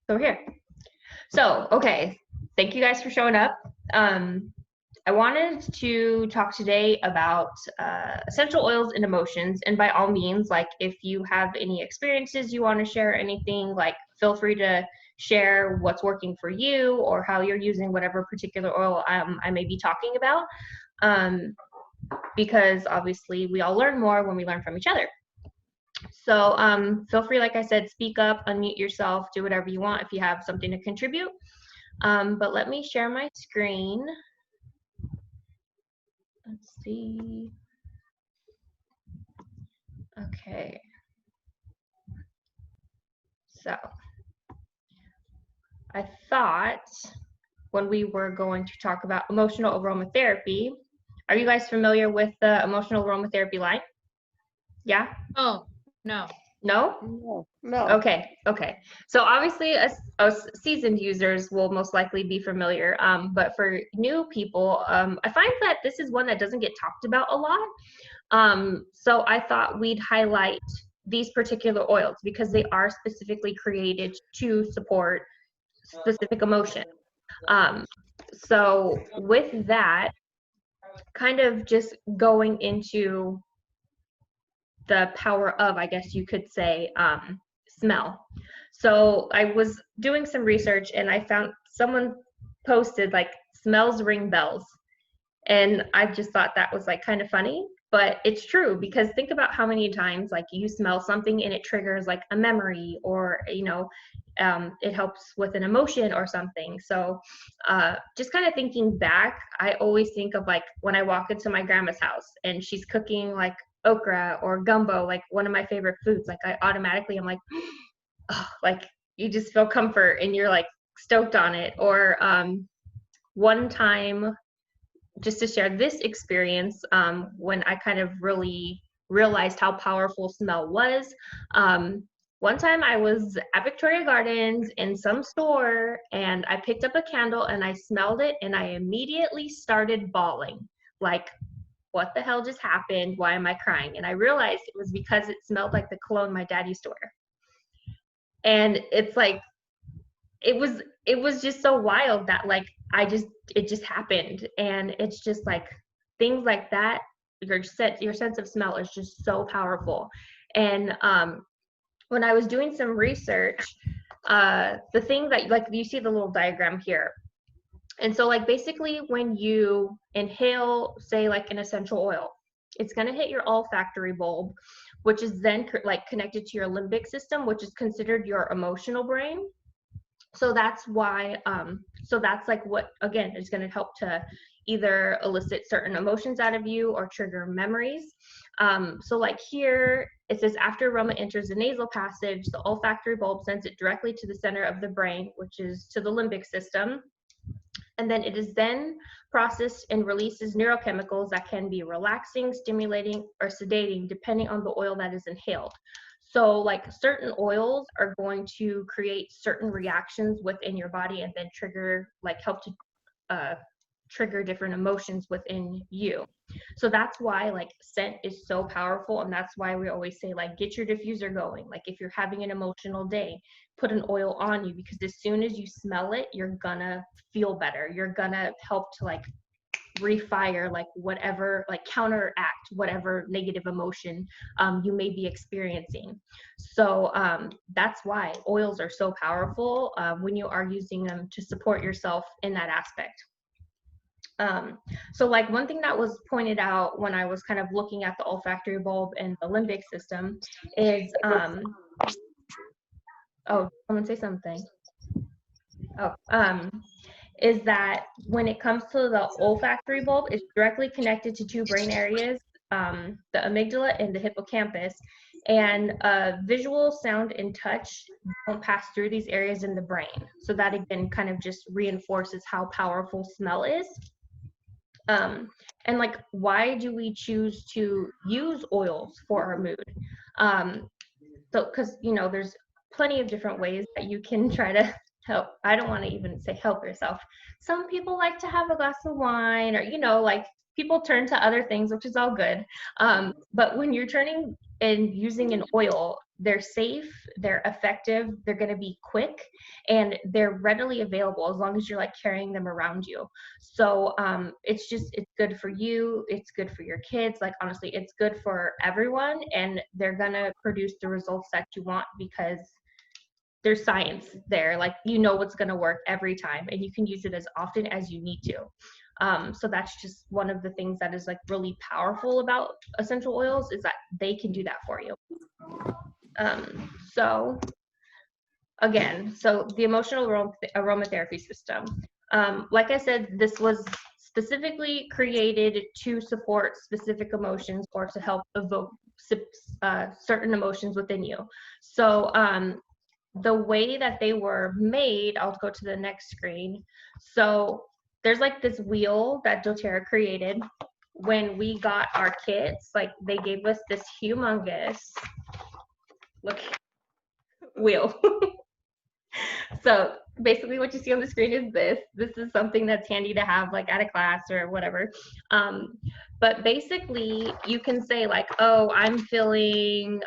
So here. So, okay. Thank you guys for showing up. I wanted to talk today about essential oils and emotions. And by all means, like if you have any experiences you want to share, anything, like feel free to share what's working for you or how you're using whatever particular oil I may be talking about. Because obviously we all learn more when we learn from each other. So feel free, like I said, speak up, unmute yourself, do whatever you want if you have something to contribute. But let me share my screen. Let's see. Okay. So I thought when we were going to talk about emotional aromatherapy, are you guys familiar with the emotional aromatherapy line? Yeah? Oh, no. No? No. Okay. So obviously, us seasoned users will most likely be familiar. But for new people, I find that this is one that doesn't get talked about a lot. So I thought we'd highlight these particular oils because they are specifically created to support specific emotion. So with that, kind of just going into the power of, I guess you could say, smell. So I was doing some research and I found someone posted like smells ring bells. And I just thought that was like kind of funny, but it's true because think about how many times like you smell something and it triggers like a memory or, it helps with an emotion or something. So just kind of thinking back, I always think of like when I walk into my grandma's house and she's cooking like okra or gumbo, like one of my favorite foods. Like I automatically am like, oh, like you just feel comfort and you're like stoked on it. Or one time, just to share this experience, when I kind of really realized how powerful smell was. One time I was at Victoria Gardens in some store and I picked up a candle and I smelled it and I immediately started bawling. Like, what the hell just happened? Why am I crying? And I realized it was because it smelled like the cologne my dad used to wear. And it's like, it was just so wild that like it just happened. And it's just like things like that, your sense of smell is just so powerful. And when I was doing some research, the thing that, like, you see the little diagram here. And so like basically when you inhale, say like an essential oil, it's going to hit your olfactory bulb, which is then like connected to your limbic system, which is considered your emotional brain. So that's why, so that's like what, again, is going to help to either elicit certain emotions out of you or trigger memories. So like here, it says after aroma enters the nasal passage, the olfactory bulb sends it directly to the center of the brain, which is to the limbic system. And then it is then processed and releases neurochemicals that can be relaxing, stimulating, or sedating, depending on the oil that is inhaled. So like certain oils are going to create certain reactions within your body and then trigger, like help to trigger different emotions within you. So that's why like scent is so powerful. And that's why we always say like, get your diffuser going. Like if you're having an emotional day, put an oil on you, because as soon as you smell it, you're gonna feel better. You're gonna help to like refire like whatever, like counteract whatever negative emotion you may be experiencing. So that's why oils are so powerful when you are using them to support yourself in that aspect. So like one thing that was pointed out when I was kind of looking at the olfactory bulb and the limbic system is oh, someone say something. Oh, is that when it comes to the olfactory bulb, it's directly connected to two brain areas, the amygdala and the hippocampus. And visual, sound, and touch don't pass through these areas in the brain. So that again kind of just reinforces how powerful smell is. And like, why do we choose to use oils for our mood? So, because there's plenty of different ways that you can try to help. I don't want to even say help yourself. Some people like to have a glass of wine, or like people turn to other things, which is all good. But when you're turning and using an oil, they're safe, they're effective, they're going to be quick, and they're readily available as long as you're like carrying them around you. So it's good for you, it's good for your kids, like honestly it's good for everyone, and they're going to produce the results that you want because there's science there, like you know what's going to work every time, and you can use it as often as you need to. So that's just one of the things that is like really powerful about essential oils, is that they can do that for you. So again, so the emotional aromatherapy system, like I said, this was specifically created to support specific emotions or to help evoke certain emotions within you. So the way that they were made, I'll go to the next screen. So there's like this wheel that doTERRA created when we got our kits. Like they gave us this humongous, look, wheel. So basically what you see on the screen is this. This is something that's handy to have like at a class or whatever. But basically you can say like, oh, I'm feeling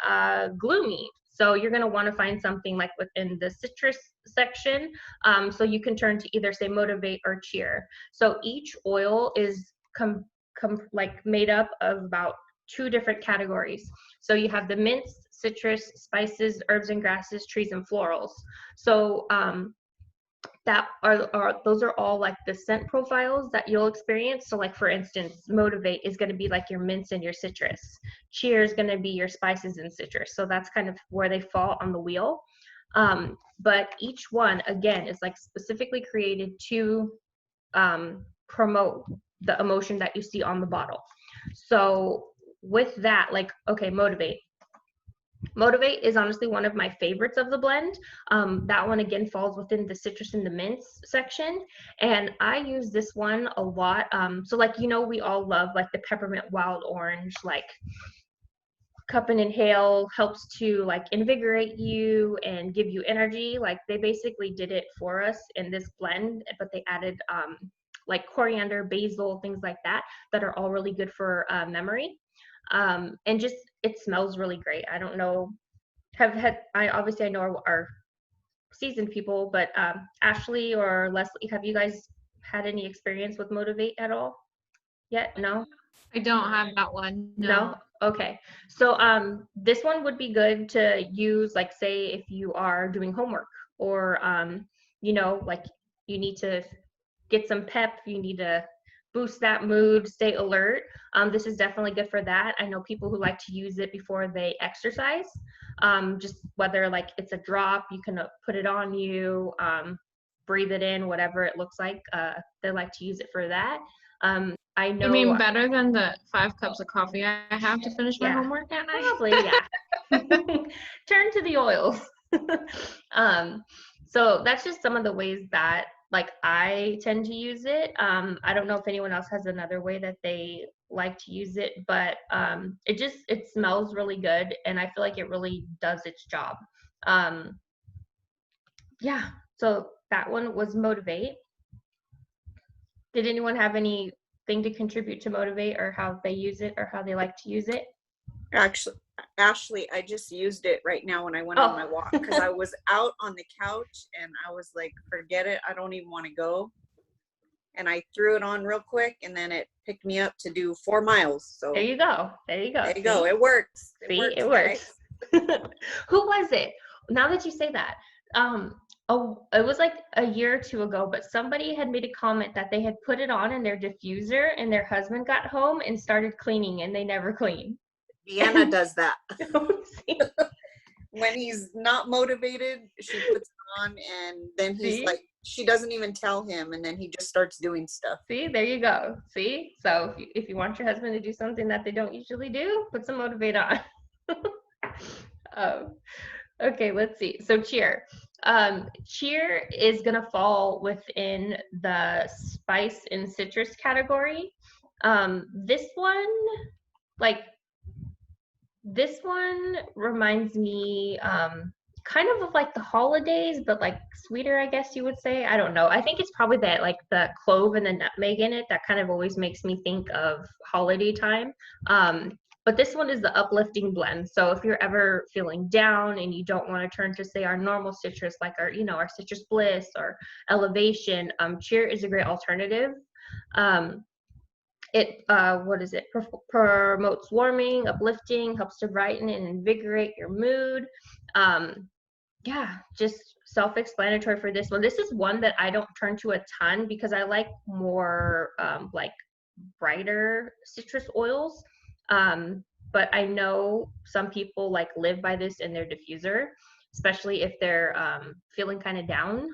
gloomy. So you're going to want to find something like within the citrus section. So you can turn to either say motivate or cheer. So each oil is like made up of about 2 different categories. So you have the mints, citrus, spices, herbs and grasses, trees, and florals. So those are all like the scent profiles that you'll experience. So like for instance, motivate is going to be like your mints and your citrus. Cheer is going to be your spices and citrus. So that's kind of where they fall on the wheel. But each one again is like specifically created to promote the emotion that you see on the bottle. So with that, like, okay, motivate is honestly one of my favorites of the blend. That one again falls within the citrus and the mints section, and I use this one a lot. So like, you know, we all love like the peppermint wild orange, like cup and inhale helps to like invigorate you and give you energy. Like they basically did it for us in this blend, but they added like coriander, basil, things like that are all really good for memory. And just it smells really great. I don't know, I know our seasoned people, but Ashley or Leslie, have you guys had any experience with Motivate at all yet? No? I don't have that one. No. Okay. So this one would be good to use, like say if you are doing homework, or you know, like you need to get some pep, you need to boost that mood, stay alert. This is definitely good for that. I know people who like to use it before they exercise. Just whether like it's a drop, you can put it on you, breathe it in, whatever it looks like. They like to use it for that. I know. You mean better than the 5 cups of coffee I have to finish my homework at night? Probably, yeah. Turn to the oils. So that's just some of the ways that like I tend to use it. I don't know if anyone else has another way that they like to use it, but it smells really good, and I feel like it really does its job. Yeah, so that one was Motivate. Did anyone have anything to contribute to Motivate, or how they use it, or how they like to use it? Actually, Ashley, I just used it right now when I went on my walk, because I was out on the couch and I was like, forget it, I don't even want to go. And I threw it on real quick, and then it picked me up to do 4 miles. So there you go. There you go. There you go. It works. It works. Who was it? Now that you say that, it was like a year or 2 ago, but somebody had made a comment that they had put it on in their diffuser, and their husband got home and started cleaning, and they never clean. Deanna does that. When he's not motivated, she puts it on, and then he's like, she doesn't even tell him, and then he just starts doing stuff. See, there you go. See, so if you want your husband to do something that they don't usually do, put some Motivate on. Okay, let's see. So cheer. Cheer is gonna fall within the spice and citrus category. This one reminds me kind of like the holidays, but like sweeter, I guess you would say. I don't know. I think it's probably that like the clove and the nutmeg in it that kind of always makes me think of holiday time. But this one is the uplifting blend. So if you're ever feeling down and you don't want to turn to, say, our normal citrus, like our, our Citrus Bliss or Elevation, Cheer is a great alternative. It promotes warming, uplifting, helps to brighten and invigorate your mood. Yeah, just self-explanatory for this one. This is one that I don't turn to a ton because I like more like brighter citrus oils. But I know some people like live by this in their diffuser, especially if they're feeling kind of down.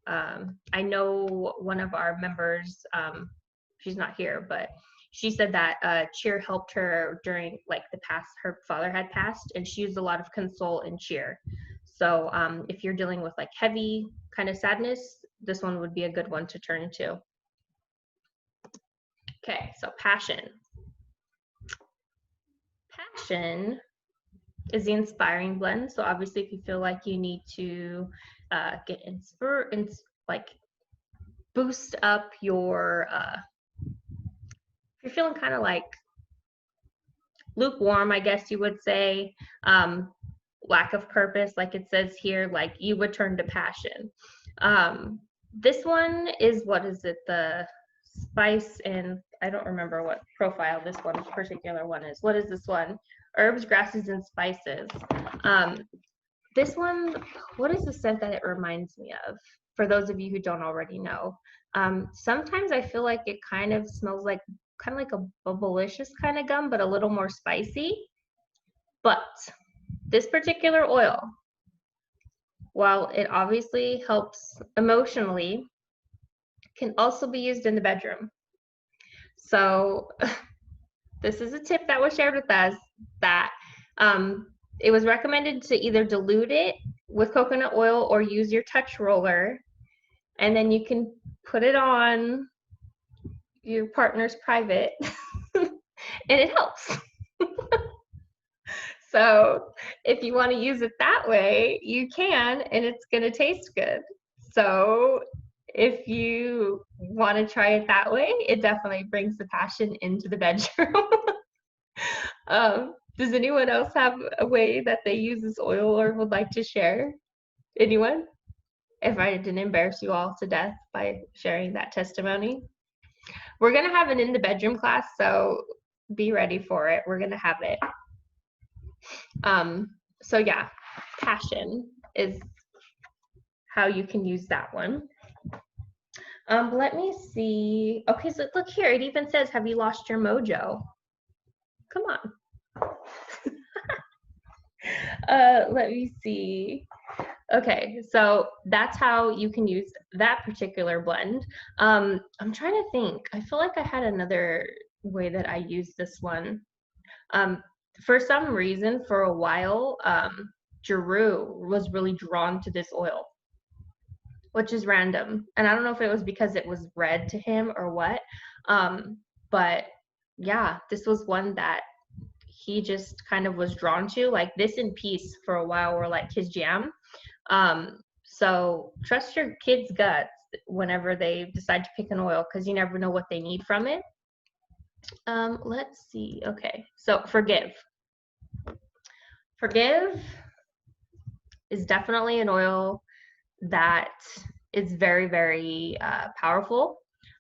I know one of our members, she's not here, but she said that Cheer helped her during like her father had passed, and she used a lot of Console and Cheer. So if you're dealing with like heavy kind of sadness, this one would be a good one to turn to. Okay, so Passion. Passion is the inspiring blend. So obviously if you feel like you need to get like boost up your, if you're feeling kind of like lukewarm, I guess you would say, lack of purpose, like it says here, like you would turn to Passion. This one is, what is it, the spice, and I don't remember what profile this one particular one is. What is this one? Herbs, grasses, and spices. This one, what is the scent that it reminds me of? For those of you who don't already know, sometimes I feel like it kind of smells like a bubblicious kind of gum, but a little more spicy. But this particular oil, while it obviously helps emotionally, can also be used in the bedroom. So this is a tip that was shared with us, that it was recommended to either dilute it with coconut oil or use your touch roller, and then you can put it on your partner's private and it helps. So if you want to use it that way, you can, and it's going to taste good. So if you want to try it that way, it definitely brings the passion into the bedroom. Does anyone else have a way that they use this oil or would like to share? Anyone? If I didn't embarrass you all to death by sharing that testimony. We're going to have an in the bedroom class, so be ready for it. We're going to have it. So yeah, Passion is how you can use that one. Let me see. Okay, so look here. It even says, have you lost your mojo? Come on. Let me see. Okay, so that's how you can use that particular blend. I'm trying to think. I feel like I had another way that I used this one. For some reason, for a while, Giroux was really drawn to this oil, which is random. And I don't know if it was because it was red to him or what. But yeah, this was one that he just kind of was drawn to. Like this and Peace for a while were like his jam. So trust your kids' guts whenever they decide to pick an oil, because you never know what they need from it. Let's see. Okay, so Forgive. Forgive is definitely an oil that is very, very powerful.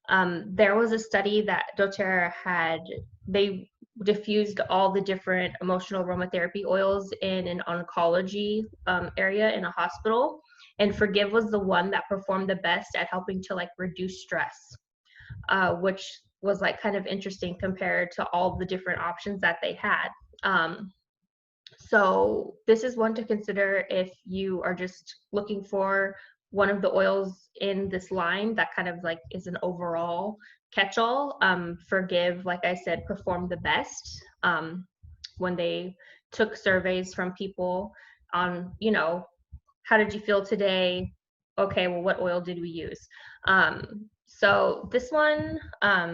There was a study that doTERRA had, they diffused all the different emotional aromatherapy oils in an oncology area in a hospital, and Forgive was the one that performed the best at helping to like reduce stress, which was like kind of interesting compared to all the different options that they had. So this is one to consider if you are just looking for one of the oils in this line that kind of like is an overall catch-all. Forgive, like I said, performed the best when they took surveys from people on, how did you feel today? Okay, well, what oil did we use? So this one, a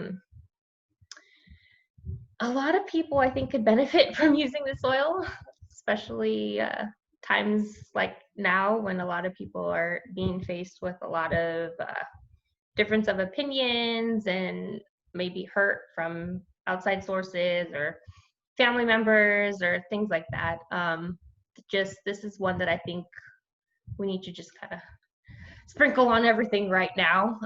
lot of people I think could benefit from using this oil, especially times like now when a lot of people are being faced with a lot of difference of opinions and maybe hurt from outside sources or family members or things like that. Just this is one that I think we need to just kind of sprinkle on everything right now.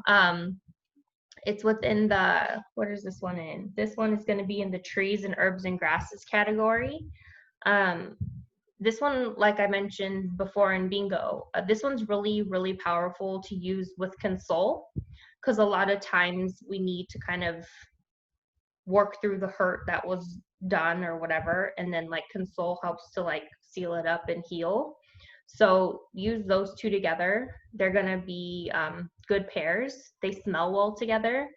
It's within the, what is this one in? This one is going to be in the trees and herbs and grasses category. This one, like I mentioned before in bingo, this one's really, really powerful to use with console, because a lot of times we need to kind of work through the hurt that was done or whatever, and then like console helps to like seal it up and heal. So use those two together. They're gonna be good pairs. They smell well together.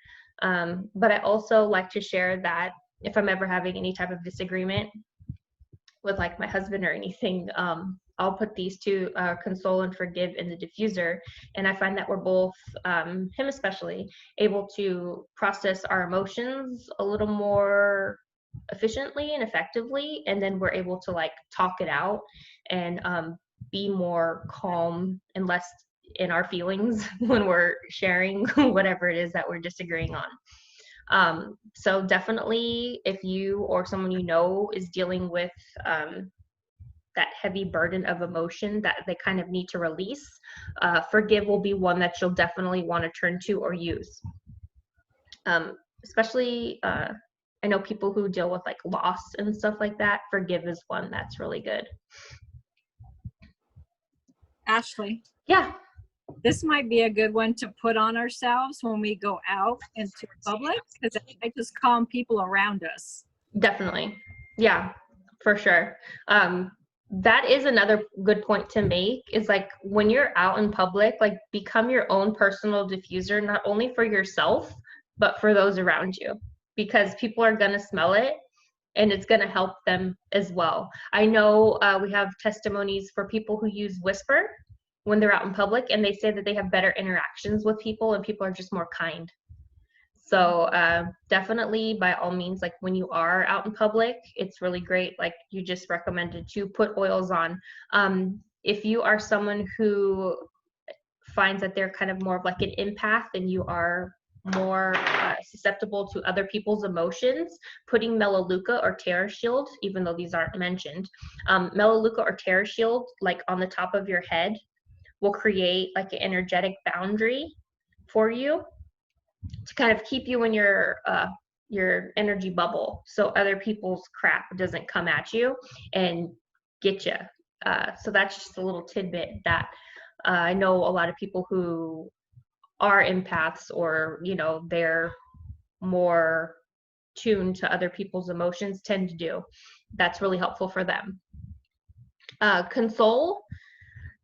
But I also like to share that if I'm ever having any type of disagreement with like my husband or anything, I'll put these two, console and forgive, in the diffuser, and I find that we're both, him especially, able to process our emotions a little more efficiently and effectively, and then we're able to like talk it out and be more calm and less in our feelings when we're sharing whatever it is that we're disagreeing on. So definitely, if you or someone you know is dealing with that heavy burden of emotion that they kind of need to release, forgive will be one that you'll definitely want to turn to or use. Especially, I know people who deal with like loss and stuff like that. Forgive is one that's really good. Ashley, Yeah, this might be a good one to put on ourselves when we go out into public, because I just calm people around us. definitely. Yeah, for sure. That is another good point to make, is like when you're out in public, like become your own personal diffuser, not only for yourself, but for those around you, because people are going to smell it and it's going to help them as well. I know we have testimonies for people who use whisper when they're out in public, and they say that they have better interactions with people and people are just more kind. So definitely, by all means, like when you are out in public, it's really great, like you just recommended, to put oils on. If you are someone who finds that they're kind of more of like an empath and you are more susceptible to other people's emotions, putting Melaleuca or Terra Shield, even though these aren't mentioned, Melaleuca or Terra Shield, like on the top of your head, will create like an energetic boundary for you to kind of keep you in your energy bubble, so other people's crap doesn't come at you and get you. So that's just a little tidbit that I know a lot of people who are empaths, or you know, they're more tuned to other people's emotions, tend to do. That's really helpful for them. Console.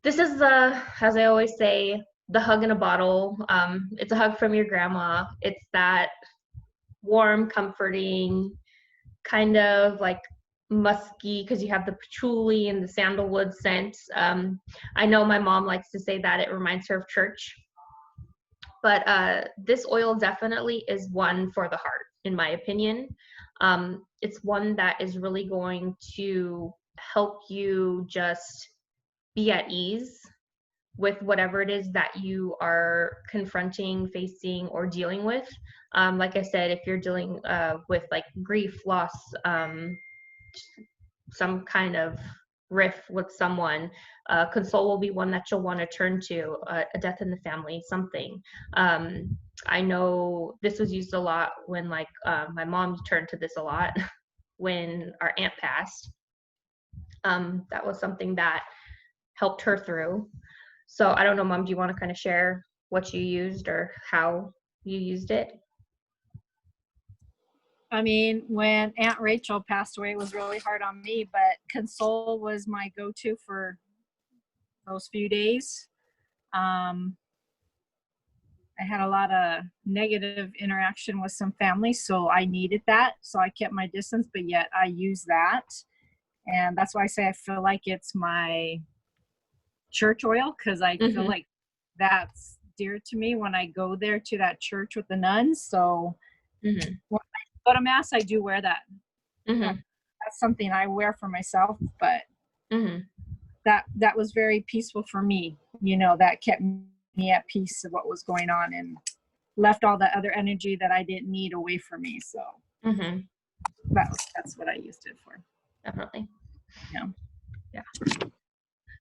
This is as I always say, the hug in a bottle. It's a hug from your grandma. It's that warm, comforting, kind of like musky, because you have the patchouli and the sandalwood scent. I know my mom likes to say that it reminds her of church. But this oil definitely is one for the heart, in my opinion. It's one that is really going to help you just be at ease with whatever it is that you are confronting, facing, or dealing with. Like I said, if you're dealing with like grief, loss, some kind of riff with someone, console will be one that you'll want to turn to. A death in the family, something. I know this was used a lot when like my mom turned to this a lot when our aunt passed. That was something that helped her through. So I don't know, Mom, do you want to kind of share what you used or how you used it? I mean, when Aunt Rachel passed away, it was really hard on me, but console was my go-to for those few days. I had a lot of negative interaction with some family, so I needed that. So I kept my distance, but yet I use that. And that's why I say I feel like it's my church oil, because I feel like that's dear to me when I go there to that church with the nuns. So when I go to mass, I do wear that. That's something I wear for myself, but that was very peaceful for me. You know, that kept me at peace of what was going on and left all the other energy that I didn't need away from me. So That's what I used it for. Definitely. Yeah. Yeah.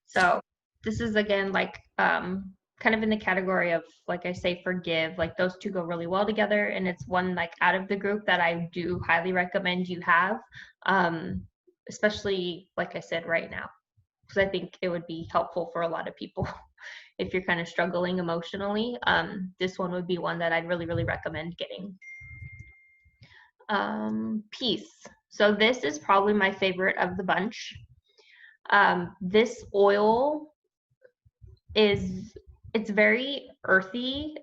So this is again like kind of in the category of, like I say, forgive. Like those two go really well together, and it's one like out of the group that I do highly recommend you have, especially like I said right now, because I think it would be helpful for a lot of people if you're kind of struggling emotionally. This one would be one that I'd really, really recommend getting. Peace. So this is probably my favorite of the bunch. This oil it's very earthy,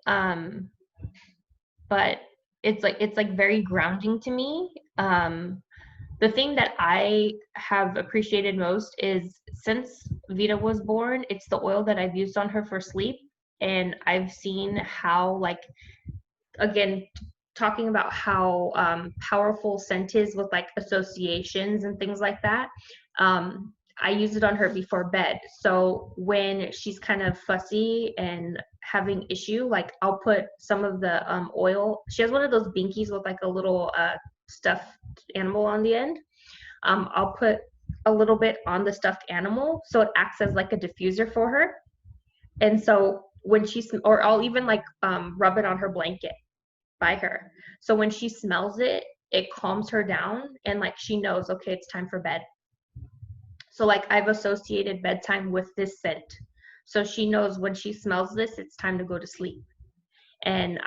but it's like very grounding to me. The thing that I have appreciated most is since Vita was born, it's the oil that I've used on her for sleep, and I've seen how, like, again, talking about how powerful scent is with like associations and things like that. I use it on her before bed. So when she's kind of fussy and having issue, like I'll put some of the oil. She has one of those binkies with like a little stuffed animal on the end. I'll put a little bit on the stuffed animal so it acts as like a diffuser for her. And so when she's, or I'll even like rub it on her blanket by her. So when she smells it, it calms her down, and like she knows, okay, it's time for bed. So like I've associated bedtime with this scent. So she knows when she smells this, it's time to go to sleep. And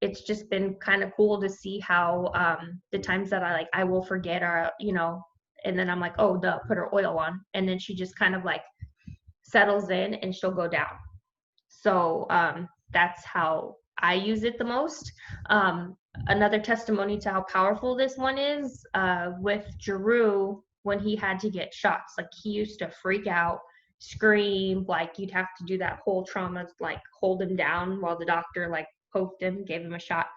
it's just been kind of cool to see how the times that I will forget, or, and then I'm like, oh, duh, put her oil on. And then she just kind of like settles in and she'll go down. So that's how I use it the most. Another testimony to how powerful this one is, with Giroux, when he had to get shots, like he used to freak out, scream, like you'd have to do that whole trauma, like hold him down while the doctor like poked him, gave him a shot.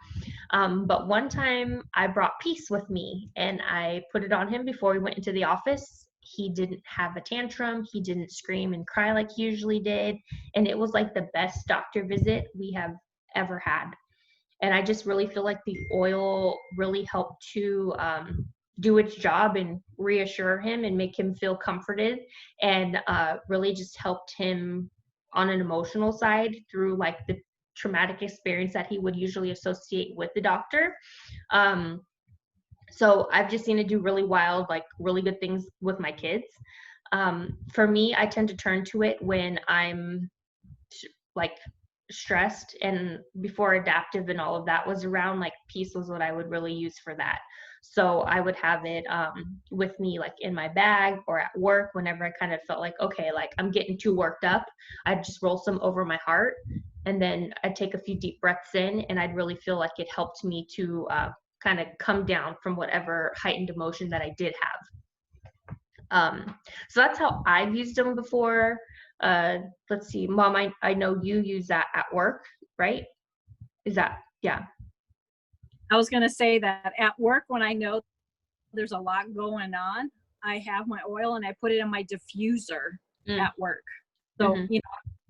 But one time I brought Peace with me and I put it on him before we went into the office. He didn't have a tantrum. He didn't scream and cry like he usually did. And it was like the best doctor visit we have ever had. And I just really feel like the oil really helped to do its job and reassure him and make him feel comforted, and really just helped him on an emotional side through like the traumatic experience that he would usually associate with the doctor. So I've just seen it do really wild, like really good things with my kids. For me, I tend to turn to it when I'm like stressed, and before adaptive and all of that was around, like Peace was what I would really use for that. So I would have it with me, like in my bag or at work, whenever I kind of felt like, okay, like I'm getting too worked up. I'd just roll some over my heart, and then I'd take a few deep breaths in, and I'd really feel like it helped me to kind of come down from whatever heightened emotion that I did have. So that's how I've used them before. Let's see, Mom, I know you use that at work, right? Is that, yeah. I was going to say that at work, when I know there's a lot going on, I have my oil and I put it in my diffuser at work. So,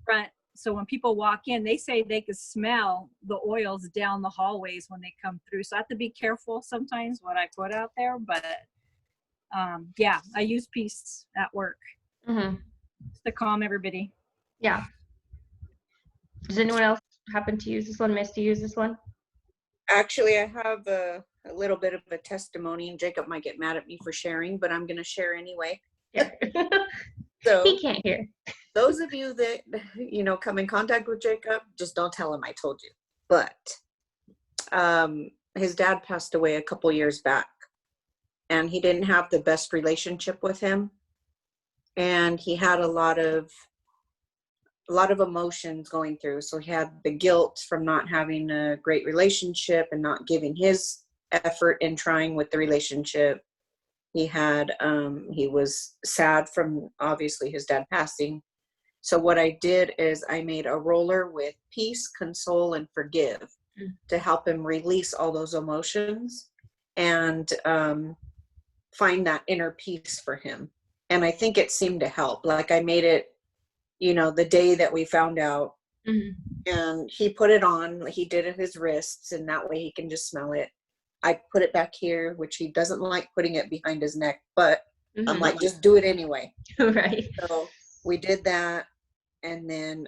front. So when people walk in, they say they can smell the oils down the hallways when they come through. So I have to be careful sometimes what I put out there. But yeah, I use Peace at work just to calm everybody. Yeah. Does anyone else happen to use this one, miss to use this one? Actually, I have a little bit of a testimony, and Jacob might get mad at me for sharing, but I'm going to share anyway. Yeah. So he can't hear. Those of you that, come in contact with Jacob, just don't tell him I told you. But his dad passed away a couple years back, and he didn't have the best relationship with him. And he had a lot of emotions going through. So he had the guilt from not having a great relationship and not giving his effort in trying with the relationship. He had, he was sad from obviously his dad passing. So what I did is I made a roller with peace, console, and forgive to help him release all those emotions and find that inner peace for him. And I think it seemed to help. Like I made it, the day that we found out, and he put it on, he did it his wrists, and that way he can just smell it. I put it back here, which he doesn't like putting it behind his neck, but I'm Mhm. like, just do it anyway. Right. So we did that. And then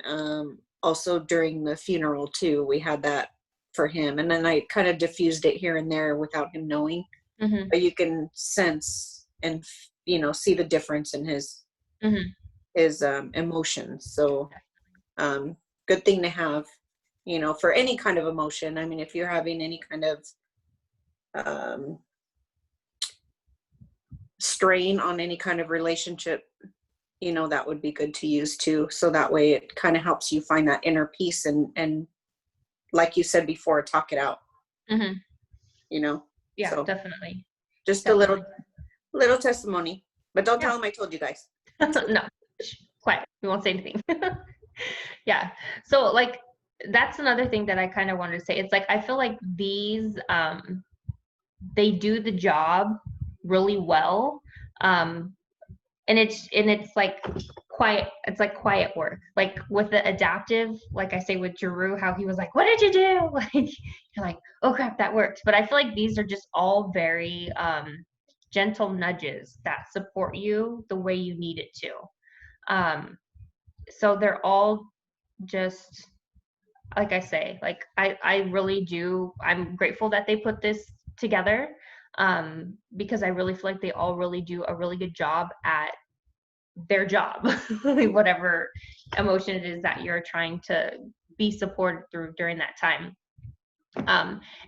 also during the funeral too, we had that for him. And then I kind of diffused it here and there without him knowing. Mhm. But you can sense and, you know, see the difference in his Mhm. emotions. So good thing to have, you know, for any kind of emotion. I mean, if you're having any kind of strain on any kind of relationship, you know, that would be good to use too. So that way it kind of helps you find that inner peace and like you said before, talk it out, Mhm. you know? Yeah, So definitely. just a Definitely. little testimony, but don't Yeah. tell them I told you guys. No, shh, quiet. We won't say anything. Yeah. So like that's another thing that I kind of wanted to say. It's like I feel like these they do the job really well. And it's like quiet, it's like quiet work. Like with the adaptive, like I say with Jeru, how he was like, "What did you do?" Like you're like, "Oh crap, that worked." But I feel like these are just all very gentle nudges that support you the way you need it to. So they're all just like I say, like I really do. I'm grateful that they put this together because I really feel like they all really do a really good job at their job, whatever emotion it is that you're trying to be supported through during that time.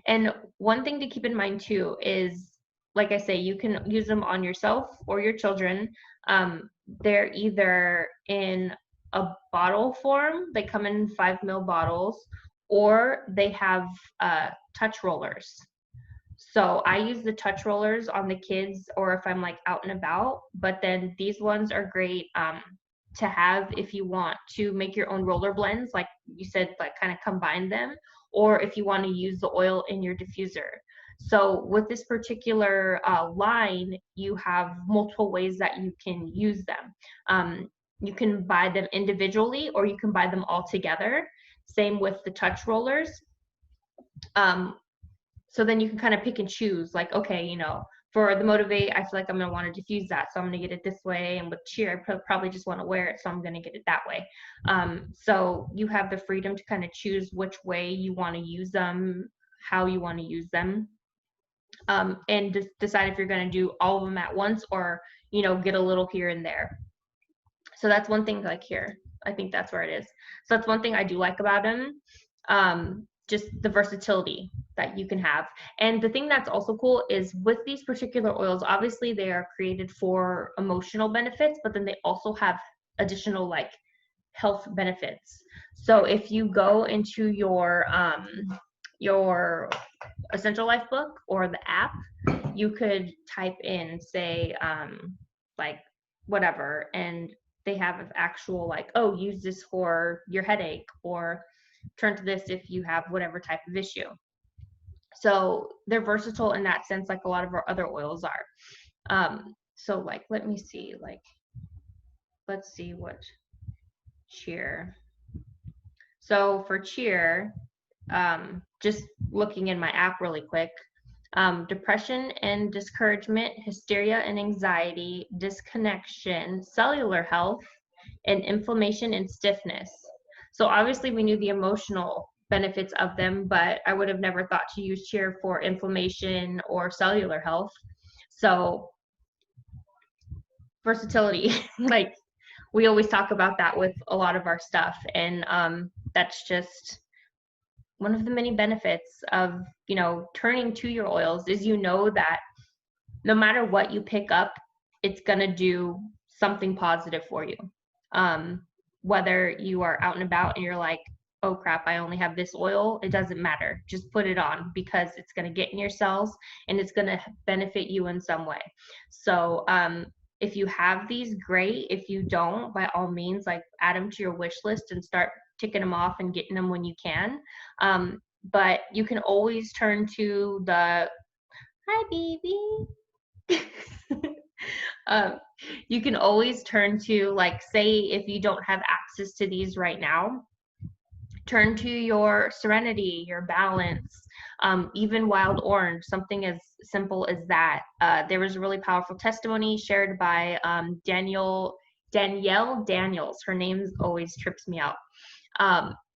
And one thing to keep in mind too is, like I say, you can use them on yourself or your children. They're either in a bottle form, they come in 5 ml bottles, or they have touch rollers. So I use the touch rollers on the kids or if I'm like out and about, but then these ones are great to have if you want to make your own roller blends, like you said, like kind of combine them, or if you want to use the oil in your diffuser. So with this particular line, you have multiple ways that you can use them. You can buy them individually or you can buy them all together. Same with the touch rollers. So then you can kind of pick and choose, like, okay, you know, for the motivate, I feel like I'm going to want to diffuse that, so I'm going to get it this way. And with cheer, I probably just want to wear it, so I'm going to get it that way. So you have the freedom to kind of choose which way you want to use them, how you want to use them, and just decide if you're going to do all of them at once or, you know, get a little here and there. So that's one thing, like here, I think that's where it is. So that's one thing I do like about them. Just the versatility that you can have. And the thing that's also cool is with these particular oils, obviously they are created for emotional benefits, but then they also have additional like health benefits. So if you go into your Essential Life book or the app, you could type in, say, like whatever, and they have actual like, oh, use this for your headache, or turn to this if you have whatever type of issue. So they're versatile in that sense, like a lot of our other oils are. So like, let me see, like, let's see what cheer. So for cheer, just looking in my app really quick, depression and discouragement, hysteria and anxiety, disconnection, cellular health, and inflammation and stiffness. So obviously we knew the emotional benefits of them, but I would have never thought to use cheer for inflammation or cellular health. So versatility, like we always talk about that with a lot of our stuff, and that's just one of the many benefits of, you know, turning to your oils is, you know, that no matter what you pick up, it's going to do something positive for you. Whether you are out and about and you're like, oh crap, I only have this oil, it doesn't matter. Just put it on because it's going to get in your cells and it's going to benefit you in some way. So if you have these, great. If you don't, by all means, like add them to your wish list and start ticking them off and getting them when you can. But you can always turn to the, hi baby. You can always turn to, like, say if you don't have access to these right now, turn to your serenity, your balance, even wild orange, something as simple as that. There was a really powerful testimony shared by Danielle Daniels. Her name always trips me out.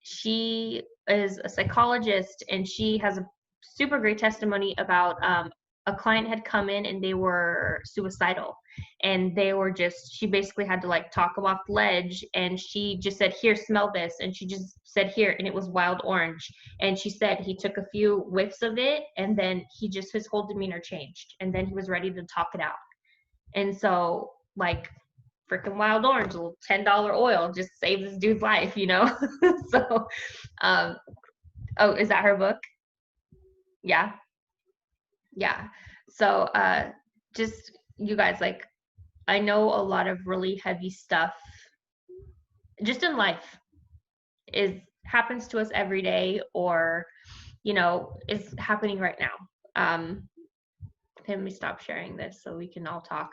She is a psychologist, and she has a super great testimony about a client had come in and they were suicidal, and she basically had to like talk them off the ledge, and she just said, here, smell this, and she just said, here, and it was wild orange, and she said he took a few whiffs of it, and then his whole demeanor changed, and then he was ready to talk it out. And so, like, freaking wild orange, a little $10 oil just saved this dude's life, So, oh, is that her book? Yeah. So, just, you guys, like, I know a lot of really heavy stuff just in life happens to us every day, or is happening right now. Let me stop sharing this so we can all talk.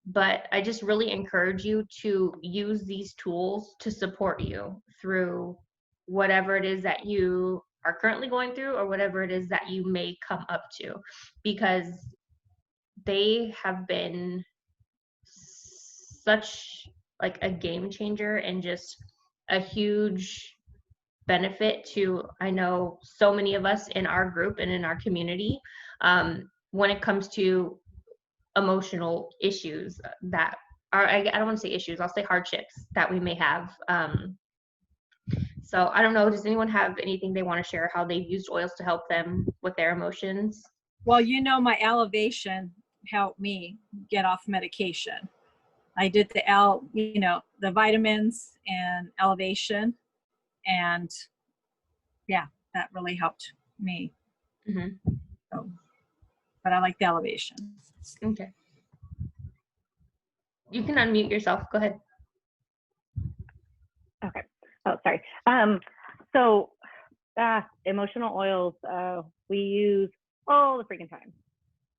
But I just really encourage you to use these tools to support you through whatever it is that you are currently going through, or whatever it is that you may come up to, because they have been such like a game changer and just a huge benefit to, I know, so many of us in our group and in our community, when it comes to emotional issues that are, I don't want to say issues, I'll say hardships that we may have. So I don't know, does anyone have anything they want to share, how they've used oils to help them with their emotions? Well, my elevation helped me get off medication. I did the vitamins and elevation, and yeah, that really helped me. Mm-hmm. So, but I like the elevation. Okay. You can unmute yourself. Go ahead. Okay. Oh, sorry. So emotional oils, we use all the freaking time.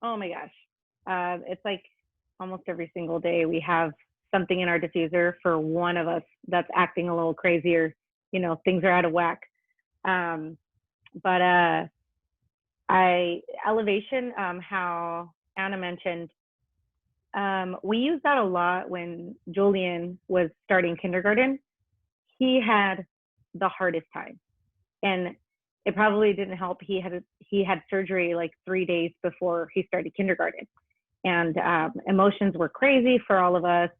Oh my gosh. It's like almost every single day we have something in our diffuser for one of us that's acting a little crazier, things are out of whack. But elevation, how Anna mentioned, we used that a lot when Julian was starting kindergarten. He had the hardest time, and it probably didn't help. He had surgery like 3 days before he started kindergarten, and emotions were crazy for all of us.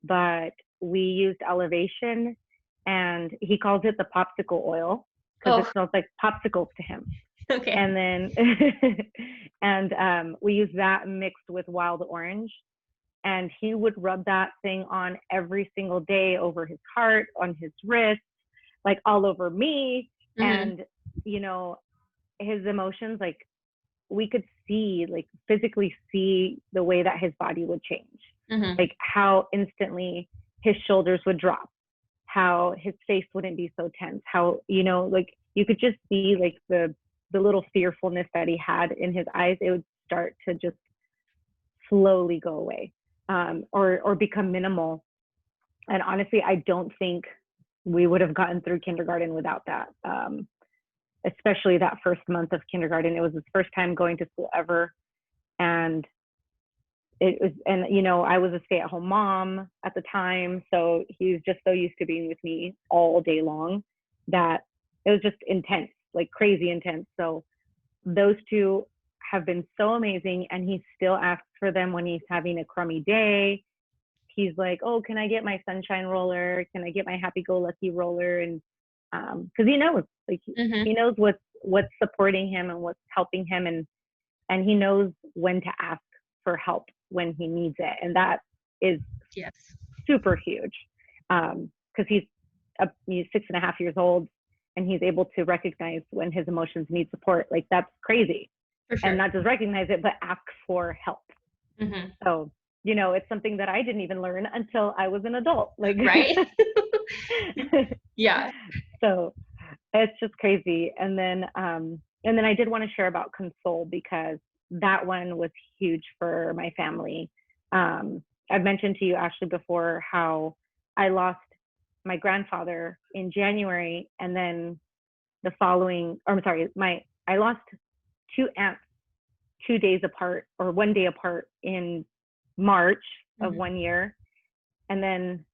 But we used elevation, and he calls it the popsicle oil because it smells like popsicles to him. Okay. And then and we used that mixed with wild orange, and he would rub that thing on every single day over his heart, on his wrist, like all over me. Mm-hmm. And his emotions, like, we could see, like, physically see the way that his body would change. Mm-hmm. Like how instantly his shoulders would drop, how his face wouldn't be so tense, how like you could just see like the little fearfulness that he had in his eyes. It would start to just slowly go away, or become minimal. And honestly, I don't think we would have gotten through kindergarten without that. Especially that first month of kindergarten. It was his first time going to school ever, and I was a stay-at-home mom at the time, so he was just so used to being with me all day long that it was just intense, like crazy intense. So those two have been so amazing, and he still asks for them when he's having a crummy day. He's like, oh, can I get my sunshine roller? Can I get my happy-go-lucky roller? And because he knows, like, Mm-hmm. he knows what's supporting him and what's helping him, and he knows when to ask for help when he needs it, and that is Yes. super huge, because he's 6.5 years old, and he's able to recognize when his emotions need support. Like, that's crazy. For sure. And not just recognize it, but ask for help. Mm-hmm. So it's something that I didn't even learn until I was an adult, like, Right. Yeah. So it's just crazy. And then I did want to share about Console, because that one was huge for my family. I've mentioned to you, Ashley, before how I lost my grandfather in January, and then the following, or I'm sorry, I lost 2 aunts 2 days apart, or 1 day apart, in March of 1 year. And then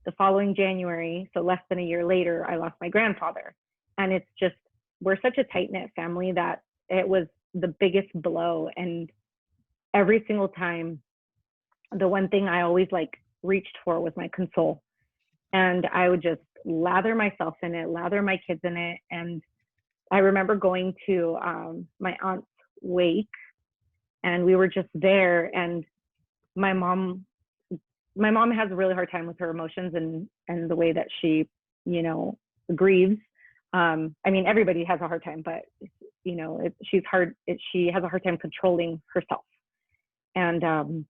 the following January, so less than a year later, I lost my grandfather. And it's just, we're such a tight-knit family that it was the biggest blow. And every single time, the one thing I always like reached for was my console. And I would just lather myself in it, lather my kids in it. And I remember going to my aunt's wake, and we were just there, and my mom has a really hard time with her emotions and the way that she, you know, grieves. I mean, everybody has a hard time, but you know, she has a hard time controlling herself. And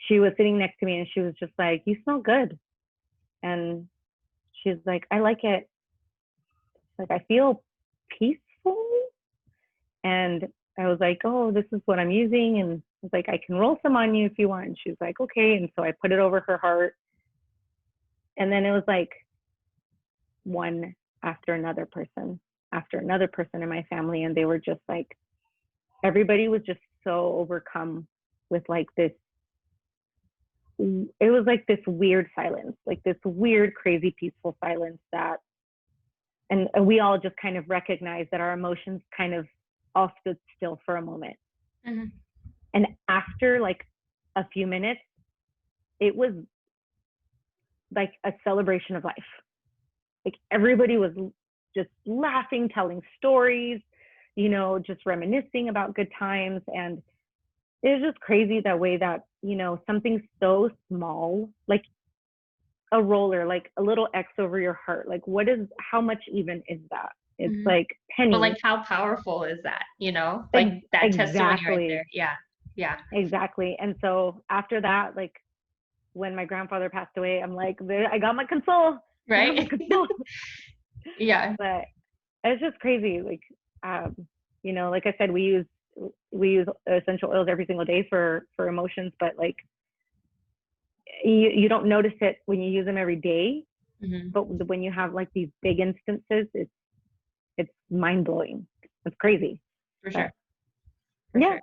she was sitting next to me, and she was just like, "You smell good." And she's like, "I like it. Like, I feel peaceful." And I was like, "Oh, this is what I'm using." And I was like, "I can roll some on you if you want." And she was like, "Okay." And so I put it over her heart. And then it was like one after another person in my family. And they were just like, everybody was just so overcome with like this. It was like this weird silence, like this weird, crazy, peaceful silence that, and we all just kind of recognized that our emotions kind of all stood still for a moment. And after like a few minutes, it was like a celebration of life. Like everybody was just laughing, telling stories, you know, just reminiscing about good times. And it was just crazy that way that, you know, something so small, like a roller, like a little X over your heart, like how much even is that? It's like pennies. But like, how powerful is that? You know, like that testimony right there. Yeah. Yeah. Exactly. And so after that, like when my grandfather passed away, I'm like, I got my console. Right. Yeah. But it's just crazy. Like, you know, like I said, we use essential oils every single day for emotions, but like you don't notice it when you use them every day. But when you have like these big instances, it's mind blowing. It's crazy. For sure. Yeah.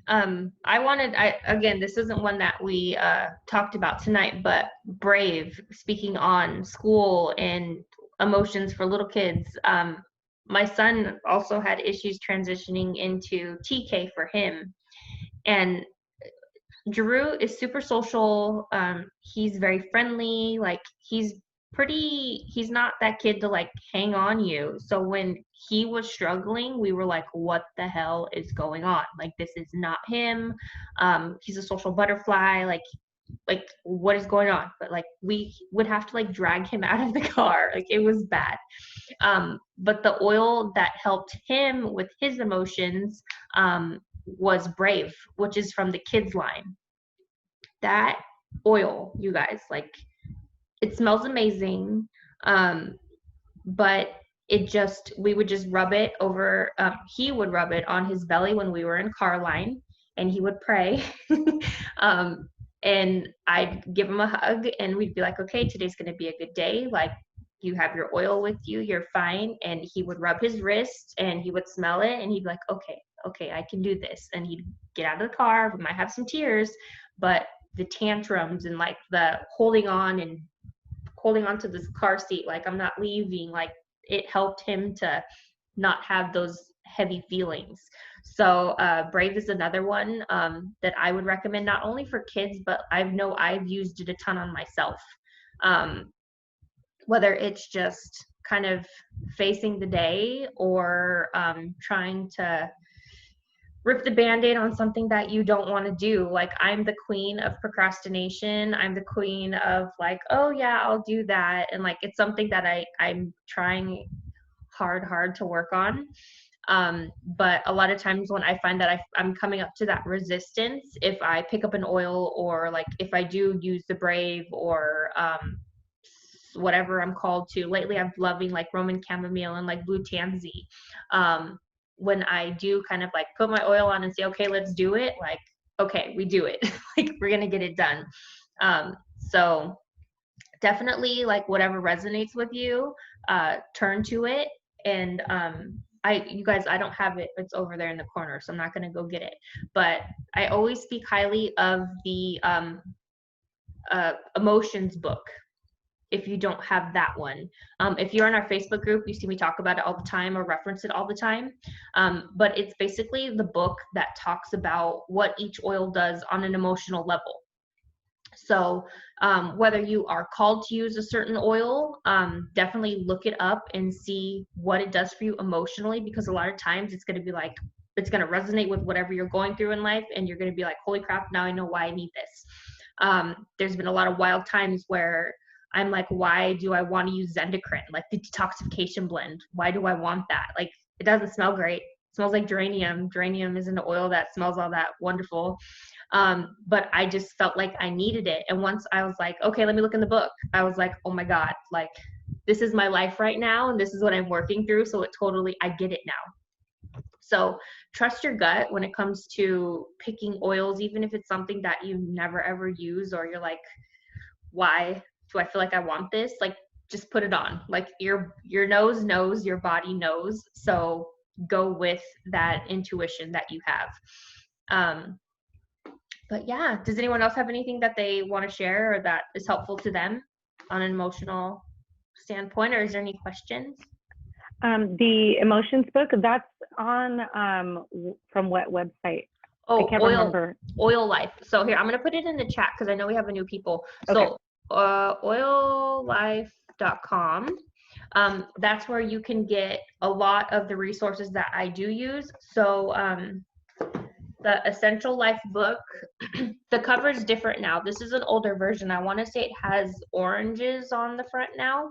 Again, this isn't one that we talked about tonight, but Brave, speaking on school and emotions for little kids. My son also had issues transitioning into TK for him. And Drew is super social. He's very friendly. Like he's not that kid to like hang on you. So when he was struggling, we were like, what the hell is going on? Like, this is not him. He's a social butterfly. Like what is going on? But like we would have to like drag him out of the car. Like it was bad. But the oil that helped him with his emotions was Brave, which is from the kids line. That oil, you guys, like it smells amazing. But we would just rub it over, he would rub it on his belly when we were in car line, and he would pray. And I'd give him a hug, and we'd be like, okay, today's going to be a good day. Like, you have your oil with you, you're fine. And he would rub his wrist, and he would smell it, and he'd be like, okay, I can do this. And he'd get out of the car. We might have some tears, but the tantrums and like the holding on to this car seat, like I'm not leaving, like it helped him to not have those heavy feelings. So Brave is another one that I would recommend, not only for kids, but I've used it a ton on myself. Whether it's just kind of facing the day or trying to rip the Band-Aid on something that you don't want to do. Like, I'm the queen of procrastination. I'm the queen of like, oh yeah, I'll do that. And like, it's something that I'm trying hard to work on. But a lot of times when I find that I'm coming up to that resistance, if I pick up an oil, or like if I do use the Brave, or whatever I'm called to. Lately I'm loving like Roman chamomile and like blue tansy. When I do kind of like put my oil on and say, okay, let's do it, like, okay, we do it. Like, we're gonna get it done. So definitely like whatever resonates with you, turn to it. And you guys, I don't have it, it's over there in the corner, so I'm not going to go get it, but I always speak highly of the emotions book. If you don't have that one, if you're in our Facebook group, you see me talk about it all the time or reference it all the time. But it's basically the book that talks about what each oil does on an emotional level. So whether you are called to use a certain oil, definitely look it up and see what it does for you emotionally, because a lot of times it's going to be like, it's going to resonate with whatever you're going through in life, and you're going to be like, holy crap, now I know why I need this. There's been a lot of wild times where I'm like, why do I want to use Zendicrine, like the detoxification blend? Why do I want that? Like, it doesn't smell great. It smells like geranium. Geranium isn't an oil that smells all that wonderful. But I just felt like I needed it. And once I was like, okay, let me look in the book, I was like, oh my God, like this is my life right now, and this is what I'm working through. So I get it now. So trust your gut when it comes to picking oils, even if it's something that you never ever use, or you're like, why do I feel like I want this? Like, just put it on. Like your nose knows, your body knows. So go with that intuition that you have. But yeah, does anyone else have anything that they want to share or that is helpful to them on an emotional standpoint, or is there any questions? The emotions book, that's on from what website? Oh, I can't remember. Oil Life. So here, I'm going to put it in the chat because I know we have a new people. Okay. So oillife.com. That's where you can get a lot of the resources that I do use. So the Essential Life book, the cover is different now. This is an older version. I want to say it has oranges on the front now,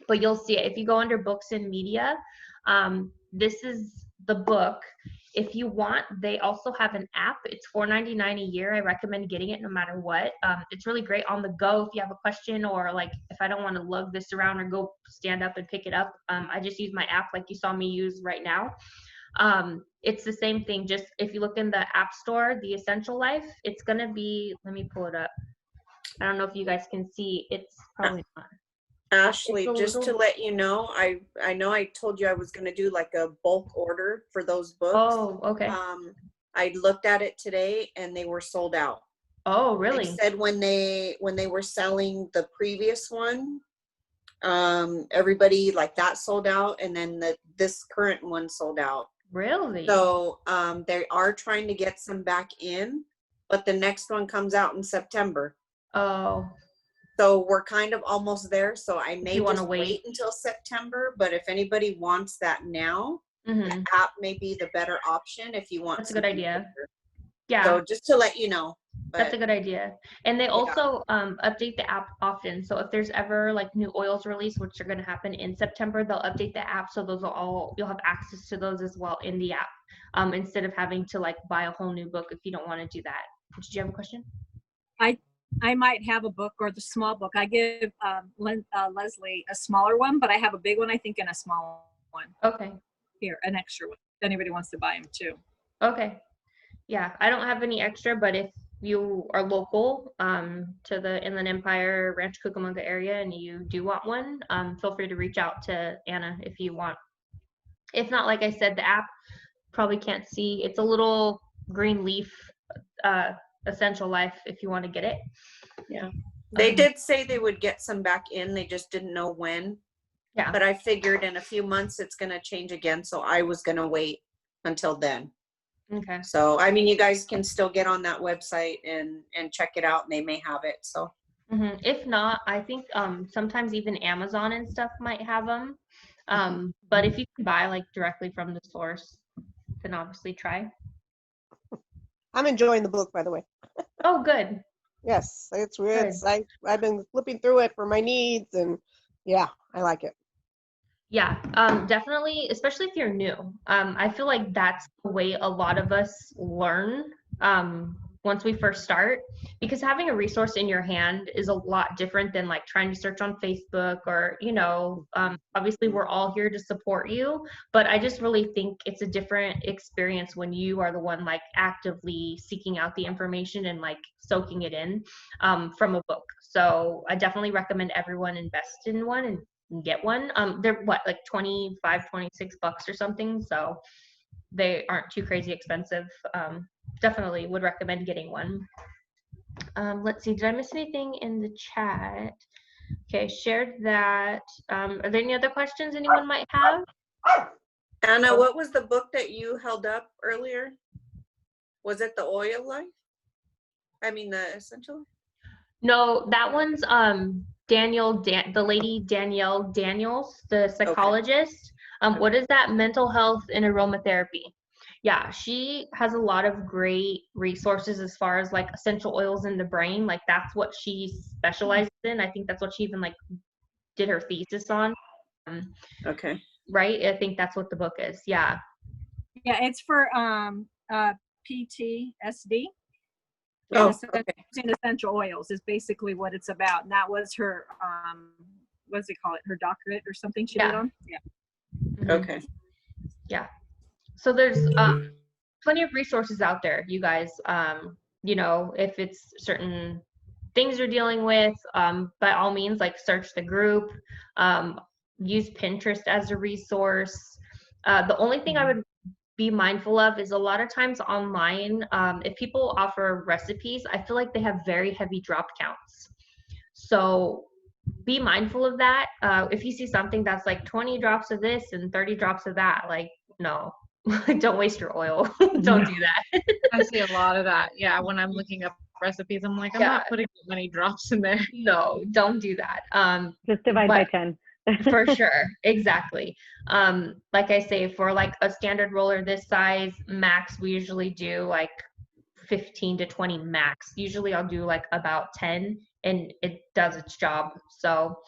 but you'll see it if you go under books and media. This is the book. If you want, they also have an app. It's $4.99 a year. I recommend getting it no matter what. It's really great on the go if you have a question, or like if I don't want to lug this around or go stand up and pick it up. I just use my app like you saw me use right now. It's the same thing. Just if you look in the app store, the Essential Life, it's going to be, let me pull it up. I don't know if you guys can see. It's probably not. Ashley, just to let you know, I know I told you I was going to do like a bulk order for those books. Oh, okay. I looked at it today and they were sold out. Oh, really? They said when they were selling the previous one, everybody like that sold out, and then this current one sold out. Really? So they are trying to get some back in, but the next one comes out in September. Oh. So we're kind of almost there. So I may just wait until September, but if anybody wants that now, the app may be the better option if you want. That's a good idea. Quicker. Yeah. So just to let you know. That's a good idea. And they also update the app often. So if there's ever like new oils released, which are going to happen in September, they'll update the app. So those you'll have access to those as well in the app, instead of having to like buy a whole new book if you don't want to do that. Did you have a question? I might have a book, or the small book. I give Leslie a smaller one, but I have a big one, I think, and a small one. Okay. Here, an extra one. If anybody wants to buy them too. Okay. Yeah, I don't have any extra, but if you are local to the Inland Empire, Rancho Cucamonga area, and you do want one, feel free to reach out to Anna if you want. If not, like I said, the app probably can't see. It's a little green leaf, Essential Life, if you want to get it. Yeah. They did say they would get some back in. They just didn't know when. Yeah. But I figured in a few months it's going to change again. So I was going to wait until then. Okay. So, I mean, you guys can still get on that website and check it out, and they may have it. So, if not, I think sometimes even Amazon and stuff might have them. But if you can buy like directly from the source, then obviously try. I'm enjoying the book, by the way. Oh, good. Yes, it's weird. I've been flipping through it for my needs, and yeah, I like it. Yeah, definitely, especially if you're new. I feel like that's the way a lot of us learn. once we first start, because having a resource in your hand is a lot different than like trying to search on Facebook or, obviously we're all here to support you, but I just really think it's a different experience when you are the one like actively seeking out the information and like soaking it in from a book. So I definitely recommend everyone invest in one and get one. They're like 25, $26 or something. So they aren't too crazy expensive. Definitely would recommend getting one. Let's see, did I miss anything in the chat? Okay, shared that. Are there any other questions anyone might have? Anna, what was the book that you held up earlier? Was it the Oil Life? I mean, the Essential? No, that one's the lady Danielle Daniels, the psychologist. What is that? Mental health and aromatherapy. Yeah, she has a lot of great resources as far as like essential oils in the brain. Like that's what she specializes in. I think that's what she even like did her thesis on. Okay. Right? I think that's what the book is. Yeah. Yeah, it's for PTSD. Oh, And essential oils is basically what it's about. And that was her, what does it call it? Her doctorate or something she did on? Yeah. Mhm. Okay. Yeah. So there's plenty of resources out there, you guys. If it's certain things you're dealing with, by all means, like search the group, use Pinterest as a resource. The only thing I would be mindful of is a lot of times online, if people offer recipes, I feel like they have very heavy drop counts. So be mindful of that. If you see something that's like 20 drops of this and 30 drops of that, like, no, don't waste your oil. Don't do that. I see a lot of that. Yeah, when I'm looking up recipes, I'm like, I'm not putting many drops in there. No, don't do that. Just divide by 10. For sure, exactly. Like I say, for like a standard roller this size, max, we usually do like 15 to 20 max. Usually I'll do like about 10 and it does its job. So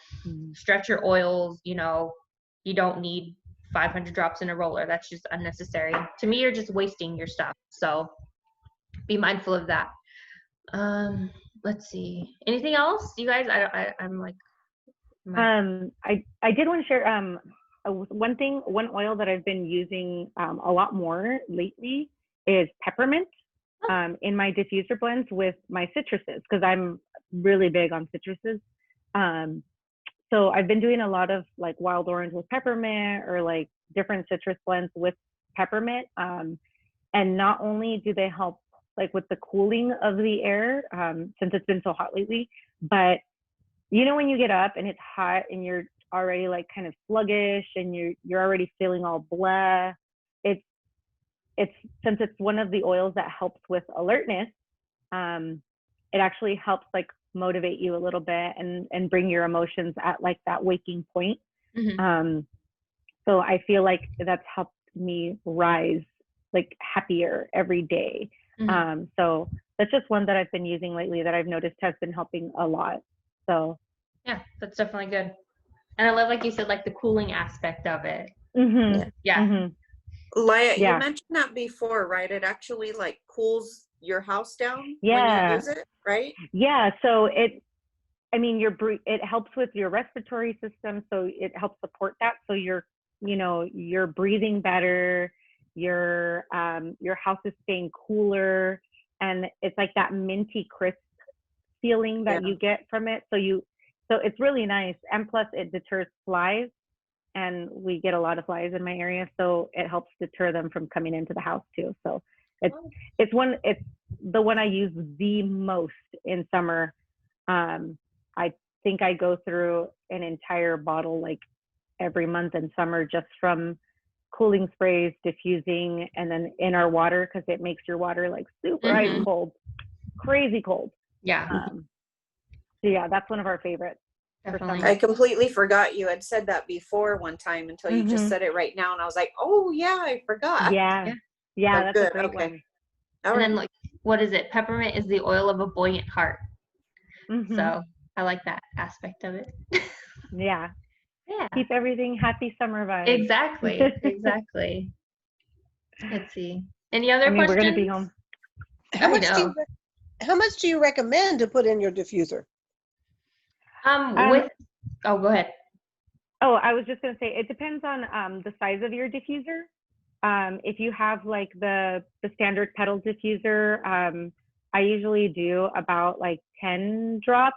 stretch your oils, you don't need 500 drops in a roller. That's just unnecessary. To me, you're just wasting your stuff. So be mindful of that. Let's see. Anything else? You guys, I'm like, I did want to share one oil that I've been using a lot more lately is peppermint in my diffuser blends with my citruses, because I'm really big on citruses. So I've been doing a lot of like wild orange with peppermint or like different citrus blends with peppermint. And not only do they help like with the cooling of the air, since it's been so hot lately, but when you get up and it's hot and you're already like kind of sluggish and you're already feeling all blah, it's since it's one of the oils that helps with alertness, it actually helps like motivate you a little bit and bring your emotions at like that waking point. So I feel like that's helped me rise like happier every day. So that's just one that I've been using lately that I've noticed has been helping a lot. So yeah, that's definitely good. And I love, like you said, like the cooling aspect of it. Laya, you mentioned that before, right? It actually like cools your house down when you use it, right? Yeah. So it helps with your respiratory system. So it helps support that. So you're breathing better. Your house is staying cooler, and it's like that minty crisp feeling that you get from it. So it's really nice. And plus it deters flies, and we get a lot of flies in my area. So it helps deter them from coming into the house too. So it's the one I use the most in summer. I think I go through an entire bottle like every month in summer, just from cooling sprays, diffusing, and then in our water, because it makes your water like super ice cold, crazy cold. So yeah, that's one of our favorites. I completely forgot you had said that before one time until you just said it right now, and I was like, oh yeah, I forgot. Yeah, that's a great one. And then like, what is it? Peppermint is the oil of a buoyant heart. So I like that aspect of it. Yeah. Keep everything happy summer vibes. Exactly. Let's see. Any other questions? We're gonna be home. I know. how much do you recommend to put in your diffuser? With oh, go ahead. Oh, I was just gonna say it depends on the size of your diffuser. If you have like the standard pedal diffuser, I usually do about like 10 drops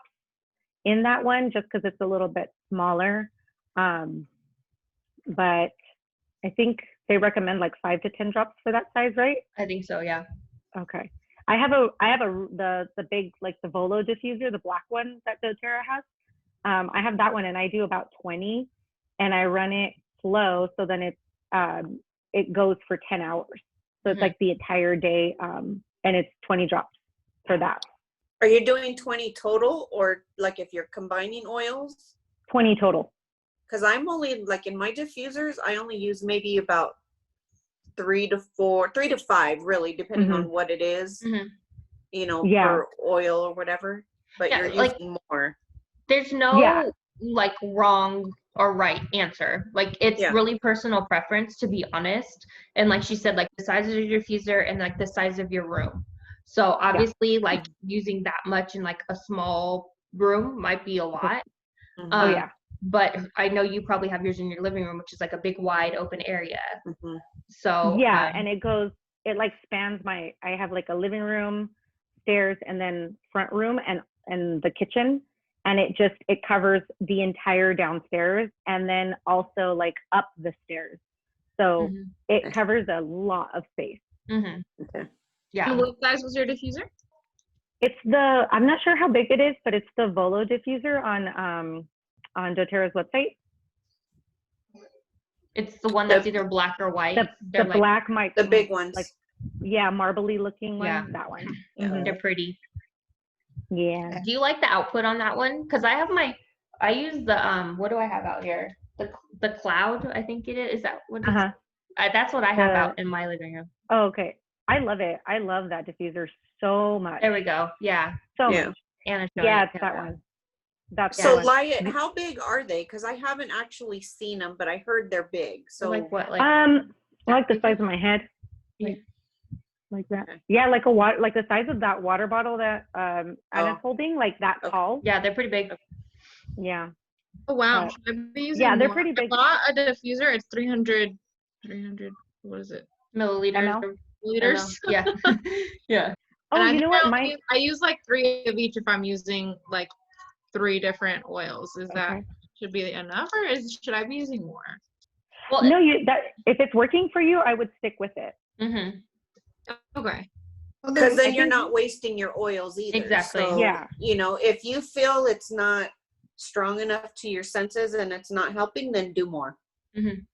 in that one, just because it's a little bit smaller. But I think they recommend like 5 to 10 drops for that size, right? I think so, yeah. Okay. I have the big, like the Volo diffuser, the black one that doTERRA has. I have that one, and I do about 20, and I run it slow, so then it goes for 10 hours. So it's like the entire day, and it's 20 drops for that. Are you doing 20 total, or like if you're combining oils? 20 total. Because I'm only like in my diffusers, I only use maybe about 3 to 5, really, depending on what it is, you know, per oil or whatever. But you're using more. There's no like wrong or right answer. Like it's really personal preference, to be honest. And like she said, like the size of your diffuser and like the size of your room. So obviously like using that much in like a small room might be a lot. But I know you probably have yours in your living room, which is like a big wide open area. So and it like spans I have like a living room, stairs, and then front room and the kitchen. And it covers the entire downstairs and then also like up the stairs. So it covers a lot of space. Okay. Yeah. And what size was your diffuser? It's I'm not sure how big it is, but it's the Volo diffuser on doTERRA's website. It's the one that's either black or white. The like, black mic. The big ones. Like, marbly looking one. Yeah. That one. They're pretty. Yeah. Do you like the output on that one? Because I use the what do I have out here? The Cloud, I think it is. Is that what? That's what I have out in my living room. Oh, okay. I love it. I love that diffuser so much. There we go. Yeah. So much. Anna's it's that one. That's so Lya, how big are they? Because I haven't actually seen them, but I heard they're big. So like what? Like the size of my head. Like that. Okay. Yeah, like like the size of that water bottle that Anna's holding, like that tall. Yeah, they're pretty big. Yeah. Oh wow. Should I be using they're more? pretty big. I bought a diffuser. It's 300 what is it? Milliliters. Liters. Yeah. Yeah. Oh, you know what? I use like 3 of each if I'm using like 3 different oils. Is that should be enough, or should I be using more? Well, no, if it's working for you, I would stick with it. Okay. Because then you're not wasting your oils either. Exactly. So, you know, if you feel it's not strong enough to your senses and it's not helping, then do more.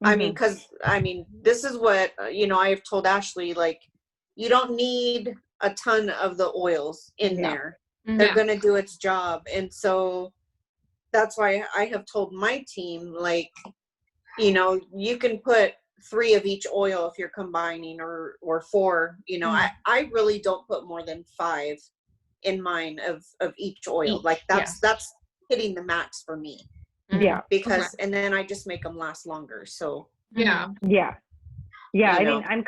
I mean, this is what, you know, I've told Ashley, like, you don't need a ton of the oils in there. They're going to do its job. And so that's why I have told my team, like, you know, you can put 3 of each oil if you're combining or 4, you know, I really don't put more than 5 in mine of each oil. Like that's hitting the max for me. Because and then I just make them last longer. So I mean, I'm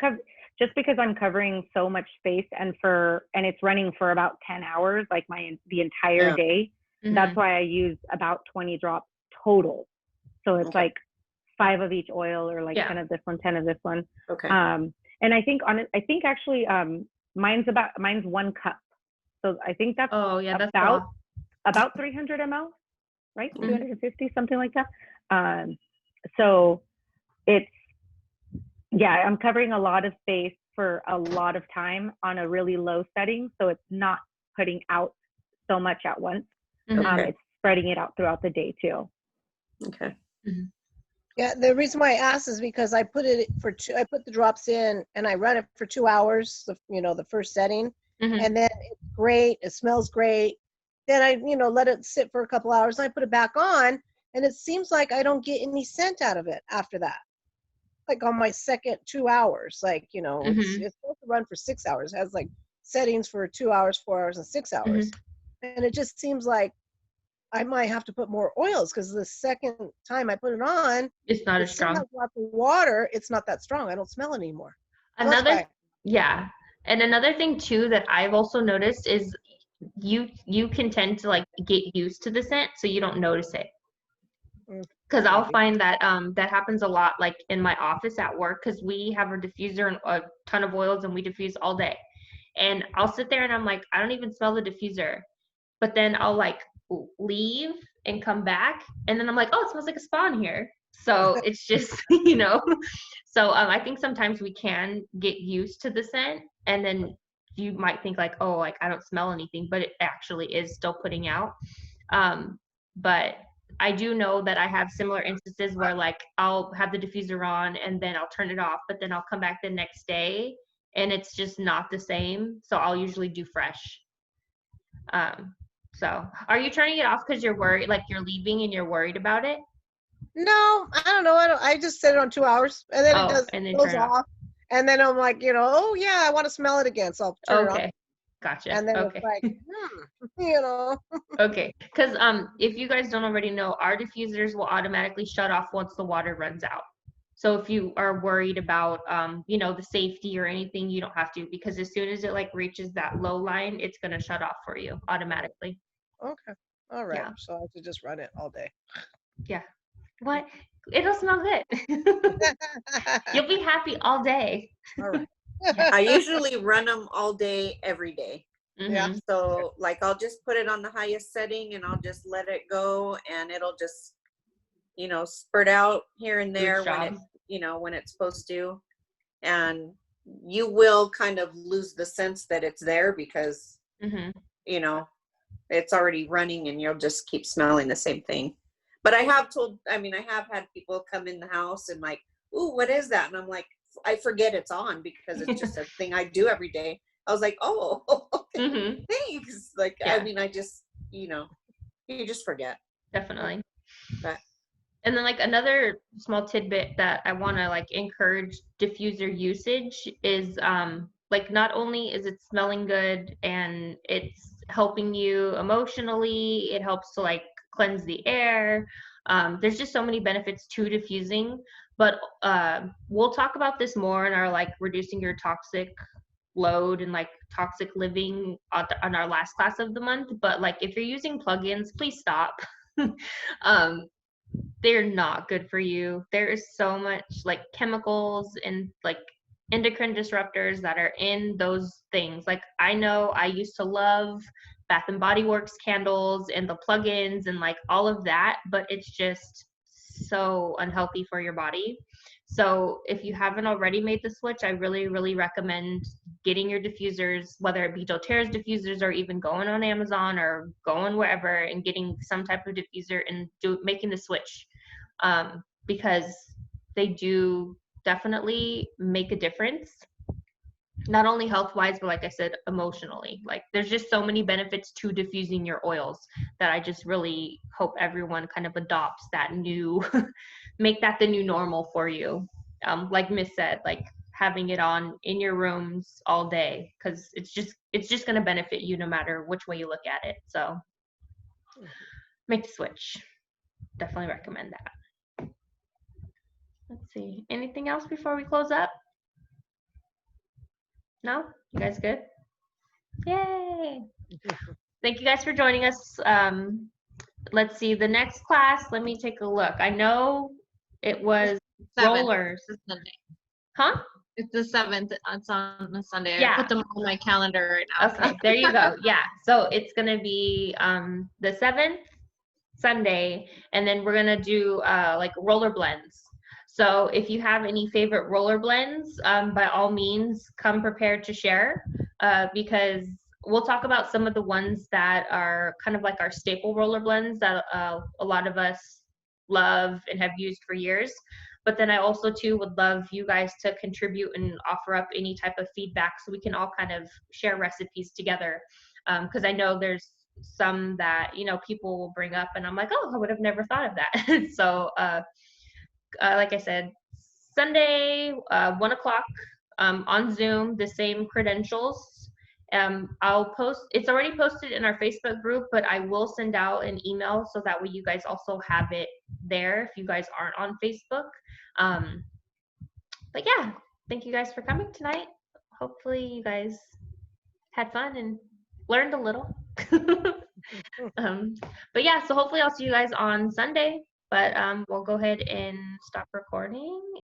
just because I'm covering so much space and it's running for about 10 hours, like the entire day. That's why I use about 20 drops total. So it's like 5 of each oil, or like 10 of this one, 10 of this one. Okay. And I think actually mine's 1 cup. So I think that's about 300 ml, right? 250, something like that. So it's I'm covering a lot of space for a lot of time on a really low setting, so it's not putting out so much at once. It's spreading it out throughout the day too. Okay. Yeah, the reason why I asked is because I put the drops in and I run it for 2 hours, the first setting, and then it's great. It smells great. Then I, let it sit for a couple hours and I put it back on, and it seems like I don't get any scent out of it after that. Like on my second 2 hours, like, it's supposed to run for 6 hours. It has like settings for 2 hours, 4 hours, and 6 hours. And it just seems like I might have to put more oils, because the second time I put it on, it's not as strong. It has lots of water. It's not that strong. I don't smell it anymore. And And another thing too that I've also noticed is you can tend to like get used to the scent so you don't notice it. Because I'll Maybe. find that that happens a lot like in my office at work, because we have a diffuser and a ton of oils and we diffuse all day. And I'll sit there and I'm like, I don't even smell the diffuser. But then I'll like leave and come back and then I'm like, oh, it smells like a spa in here. So it's just, you know. So I think sometimes we can get used to the scent, and then you might think like, oh, like I don't smell anything, but it actually is still putting out. But I do know that I have similar instances where like I'll have the diffuser on and then I'll turn it off, but then I'll come back the next day and it's just not the same. So I'll usually do fresh. So are you turning it off because you're worried, like you're leaving and you're worried about it? No, I don't know. I just set it on 2 hours and then Oh, and then goes turn it off. off. And then I'm like, oh yeah, I want to smell it again. So I'll turn it on. Okay, gotcha. And then Okay. it's like, Okay, because if you guys don't already know, our diffusers will automatically shut off once the water runs out. So if you are worried about the safety or anything, you don't have to, because as soon as it like reaches that low line, it's gonna shut off for you automatically. okay, all right. Yeah. So I have to just run it all day. Yeah. What? It'll smell good. You'll be happy all day. All right. I usually run them all day, every day. Yeah. So like I'll just put it on the highest setting and I'll just let it go and it'll just, spurt out here and there when it's supposed to. And you will kind of lose the sense that it's there because, it's already running and you'll just keep smelling the same thing. But I have had people come in the house and like, ooh, what is that? And I'm like, I forget it's on because it's just a thing I do every day. I was like, oh, okay, thanks. Like, Yeah. I just, you just forget. Definitely. But and then like another small tidbit that I want to like encourage diffuser usage is like not only is it smelling good and it's helping you emotionally, it helps to like cleanse the air. There's just so many benefits to diffusing, but we'll talk about this more in our like reducing your toxic load and like toxic living on our last class of the month. But like if you're using plugins, please stop. They're not good for you. There is so much like chemicals and like endocrine disruptors that are in those things. Like I know I used to love Bath and Body Works candles and the plugins and like all of that, but it's just so unhealthy for your body. So if you haven't already made the switch, I really, really recommend getting your diffusers, whether it be doTERRA's diffusers or even going on Amazon or going wherever and getting some type of diffuser and making the switch, because they do definitely make a difference, not only health wise, but like I said, emotionally. Like there's just so many benefits to diffusing your oils that I just really hope everyone kind of adopts that new, make that the new normal for you. Like Miss said, like having it on in your rooms all day, because it's just going to benefit you no matter which way you look at it. So make the switch. Definitely recommend that. Let's see. Anything else before we close up? No? You guys good? Yay! Thank you guys for joining us. Let's see, the next class, let me take a look. I know it was 7th. rollers. It's Sunday. Huh? It's the 7th. It's on a Sunday. Yeah. I put them on my calendar right now. Okay, there you go. Yeah, so it's going to be the 7th, Sunday, and then we're going to do like roller blends. So if you have any favorite roller blends, by all means, come prepared to share, because we'll talk about some of the ones that are kind of like our staple roller blends that a lot of us love and have used for years. But then I also too would love you guys to contribute and offer up any type of feedback so we can all kind of share recipes together. Because I know there's some that people will bring up and I'm like, oh, I would have never thought of that. So like I said, Sunday, 1 o'clock, on Zoom, the same credentials. I'll post, it's already posted in our Facebook group, but I will send out an email so that way you guys also have it there if you guys aren't on Facebook. But yeah, thank you guys for coming tonight. hopefully you guys had fun and learned a little. But yeah, so hopefully I'll see you guys on Sunday. But we'll go ahead and stop recording.